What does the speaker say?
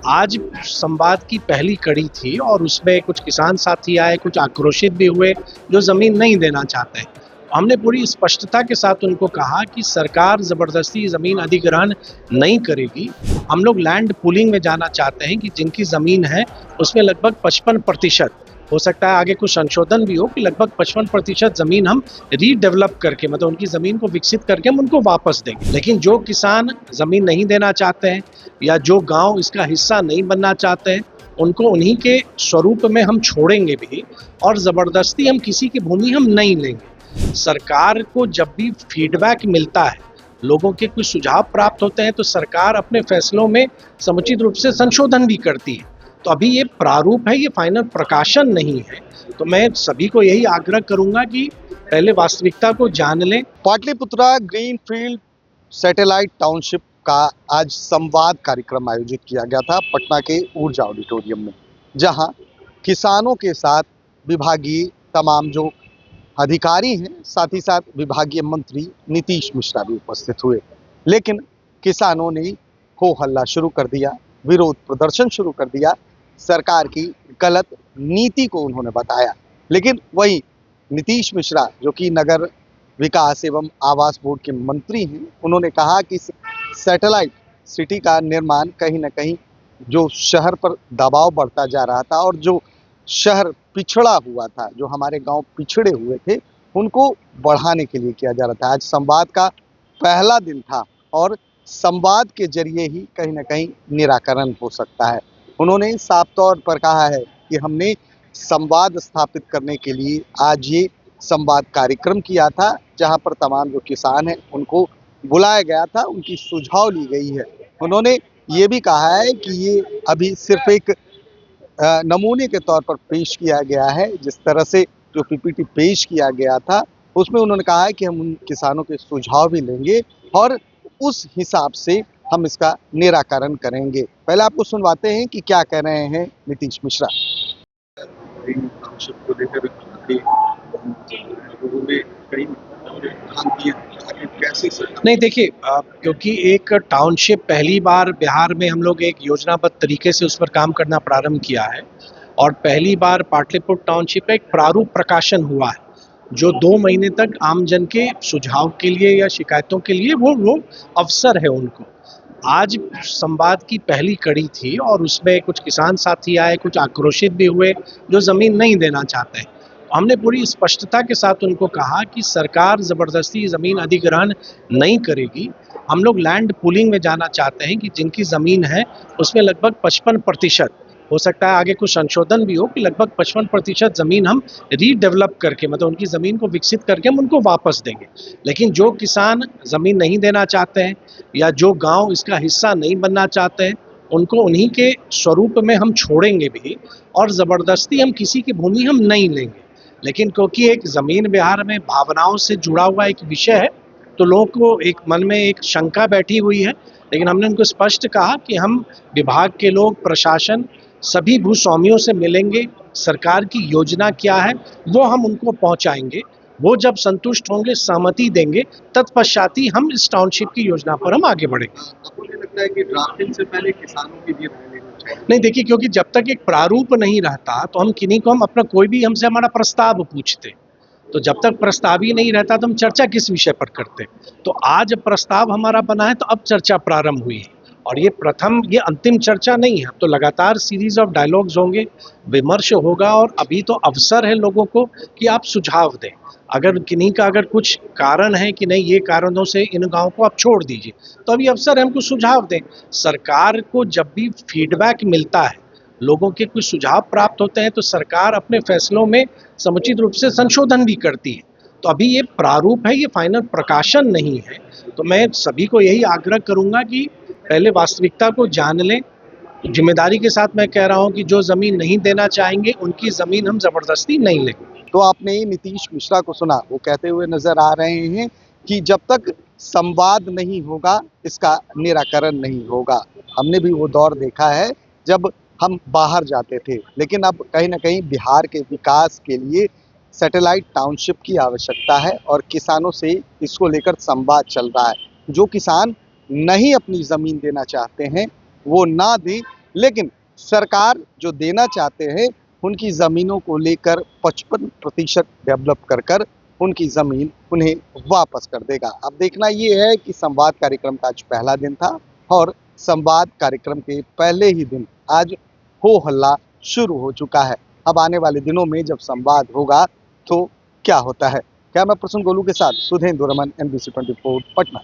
आज संवाद की पहली कड़ी थी और उसमें कुछ किसान साथी आए, कुछ आक्रोशित भी हुए जो ज़मीन नहीं देना चाहते हैं। हमने पूरी स्पष्टता के साथ उनको कहा कि सरकार ज़बरदस्ती ज़मीन अधिग्रहण नहीं करेगी। हम लोग लैंड पूलिंग में जाना चाहते हैं कि जिनकी ज़मीन है उसमें लगभग 55% हो सकता है आगे कुछ संशोधन भी हो कि लगभग 55% ज़मीन हम रीडेवलप करके मतलब उनकी ज़मीन को विकसित करके हम उनको वापस देंगे। लेकिन जो किसान ज़मीन नहीं देना चाहते हैं या जो गांव इसका हिस्सा नहीं बनना चाहते हैं उनको उन्हीं के स्वरूप में हम छोड़ेंगे भी और ज़बरदस्ती हम किसी की भूमि हम नहीं लेंगे। सरकार को जब भी फीडबैक मिलता है, लोगों के कुछ सुझाव प्राप्त होते हैं तो सरकार अपने फैसलों में समुचित रूप से संशोधन भी करती है। तो अभी ये प्रारूप है, ये फाइनल प्रकाशन नहीं है। तो मैं सभी को यही आग्रह करूंगा कि पहले वास्तविकता को जान लें। पाटलिपुत्रा ग्रीनफील्ड सैटेलाइट टाउनशिप का आज संवाद कार्यक्रम आयोजित किया गया था पटना के ऊर्जा ऑडिटोरियम में, जहां किसानों के साथ विभागीय तमाम जो अधिकारी हैं, साथ ही साथ विभागीय मंत्री नीतीश मिश्रा भी उपस्थित हुए। लेकिन किसानों ने हो हल्ला शुरू कर दिया, विरोध प्रदर्शन शुरू कर दिया, सरकार की गलत नीति को उन्होंने बताया। लेकिन वही नीतीश मिश्रा जो कि नगर विकास एवं आवास बोर्ड के मंत्री हैं, उन्होंने कहा कि सैटेलाइट सिटी का निर्माण कहीं ना कहीं जो शहर पर दबाव बढ़ता जा रहा था और जो शहर पिछड़ा हुआ था, जो हमारे गांव पिछड़े हुए थे, उनको बढ़ाने के लिए किया जा रहा था। आज संवाद का पहला दिन था और संवाद के जरिए ही कहीं ना कहीं निराकरण हो सकता है। उन्होंने साफ तौर पर कहा है कि हमने संवाद स्थापित करने के लिए आज ये संवाद कार्यक्रम किया था, जहां पर तमाम जो किसान हैं उनको बुलाया गया था, उनकी सुझाव ली गई है। उन्होंने ये भी कहा है कि ये अभी सिर्फ एक नमूने के तौर पर पेश किया गया है। जिस तरह से जो पीपीटी पेश किया गया था उसमें उन्होंने कहा है कि हम उन किसानों के सुझाव भी लेंगे और उस हिसाब से हम इसका निराकरण करेंगे। पहले आपको सुनवाते हैं कि क्या कह रहे हैं नीतीश मिश्रा। को लेकर लोगों में कई कैसे नहीं देखिए, क्योंकि एक टाउनशिप पहली बार बिहार में हम लोग एक योजनाबद्ध तरीके से उस पर काम करना प्रारंभ किया है और पहली बार पाटलिपुत्र टाउनशिप का एक प्रारूप प्रकाशन हुआ है जो 2 महीने तक आमजन के सुझाव के लिए या शिकायतों के लिए वो अवसर है उनको। आज संवाद की पहली कड़ी थी और उसमें कुछ किसान साथी आए, कुछ आक्रोशित भी हुए जो ज़मीन नहीं देना चाहते हैं। हमने पूरी स्पष्टता के साथ उनको कहा कि सरकार ज़बरदस्ती ज़मीन अधिग्रहण नहीं करेगी। हम लोग लैंड पूलिंग में जाना चाहते हैं कि जिनकी ज़मीन है उसमें लगभग 55% हो सकता है आगे कुछ संशोधन भी हो कि लगभग 55% ज़मीन हम रीडेवलप करके मतलब उनकी ज़मीन को विकसित करके हम उनको वापस देंगे। लेकिन जो किसान ज़मीन नहीं देना चाहते हैं या जो गांव इसका हिस्सा नहीं बनना चाहते हैं उनको उन्हीं के स्वरूप में हम छोड़ेंगे भी और ज़बरदस्ती हम किसी की भूमि हम नहीं लेंगे। लेकिन क्योंकि एक ज़मीन बिहार में भावनाओं से जुड़ा हुआ एक विषय है तो लोगों को एक मन में एक शंका बैठी हुई है। लेकिन हमने उनको स्पष्ट कहा कि हम विभाग के लोग, प्रशासन, सभी भूस्वामियों से मिलेंगे, सरकार की योजना क्या है वो हम उनको पहुंचाएंगे। वो जब संतुष्ट होंगे, सहमति देंगे, तत्पश्चात ही हम इस टाउनशिप की योजना पर हम आगे बढ़ेंगे। आपको नहीं लगता है कि ड्राफ्टिंग से पहले किसानों की भी राय लेनी चाहिए? नहीं देखिए, क्योंकि जब तक एक प्रारूप नहीं रहता तो हम किन्हीं को हम अपना कोई भी हमसे हमारा प्रस्ताव पूछते, तो जब तक प्रस्ताव ही नहीं रहता तो हम चर्चा किस विषय पर करते। तो आज प्रस्ताव हमारा बना है तो अब चर्चा प्रारंभ हुई है और ये अंतिम चर्चा नहीं है। अब तो लगातार सीरीज ऑफ डायलॉग्स होंगे, विमर्श होगा और अभी तो अवसर है लोगों को कि आप सुझाव दें। अगर किन्हीं का अगर कुछ कारण है कि नहीं ये कारणों से इन गाँव को आप छोड़ दीजिए तो अभी अवसर है हमको सुझाव दें। सरकार को जब भी फीडबैक मिलता है, लोगों के कुछ सुझाव प्राप्त होते हैं तो सरकार अपने फैसलों में समुचित रूप से संशोधन भी करती है। तो अभी ये प्रारूप है, ये फाइनल प्रकाशन नहीं है। तो मैं सभी को यही आग्रह करूंगा कि पहले वास्तविकता को जान लें। जिम्मेदारी के साथ मैं कह रहा हूं कि जो ज़मीन नहीं देना चाहेंगे उनकी ज़मीन हम ज़बरदस्ती नहीं लेंगे। तो आपने नीतीश मिश्रा को सुना, वो कहते हुए नजर आ रहे हैं कि जब तक संवाद नहीं होगा इसका निराकरण नहीं होगा। हमने भी वो दौर देखा है जब हम बाहर जाते थे, लेकिन अब कहीं ना कहीं बिहार के विकास के लिए सैटेलाइट टाउनशिप की आवश्यकता है और किसानों से इसको लेकर संवाद चल रहा है। जो किसान नहीं अपनी ज़मीन देना चाहते हैं वो ना दें, लेकिन सरकार जो देना चाहते हैं उनकी ज़मीनों को लेकर 55% डेवलप कर उनकी ज़मीन उन्हें वापस कर देगा। अब देखना ये है कि संवाद कार्यक्रम का आज पहला दिन था और संवाद कार्यक्रम के पहले ही दिन आज हो हल्ला शुरू हो चुका है। अब आने वाले दिनों में जब संवाद होगा तो क्या होता है। कैमरा पर्सन गोलू के साथ सुधेंद्र रमन, NBC 24 पटना।